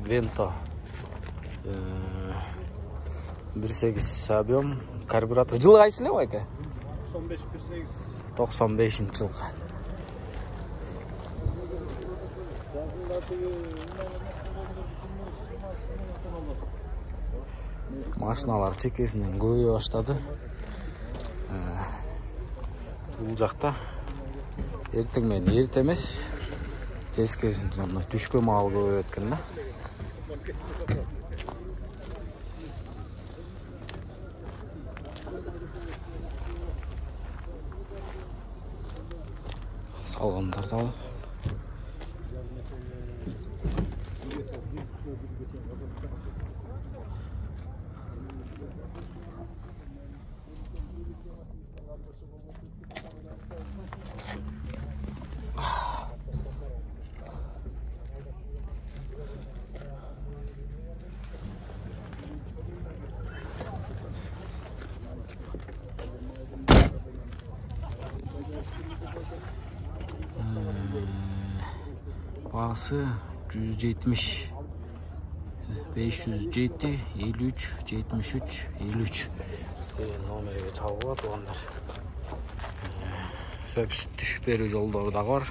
Vento 1.8 объем, карбюратор. Жылы қайсылы ғой әке? 95 жылғы. Машиналар чекесінен көбейе баштады. Бұл жақта ертеңмен ерте емес, тескесін түшкі мал көбейе өткен да. Салондарды алып. Bağısı 170 507 53 73 53 номерге чалгыла тугандар. Сөп түшүп берүү жолдору да бар.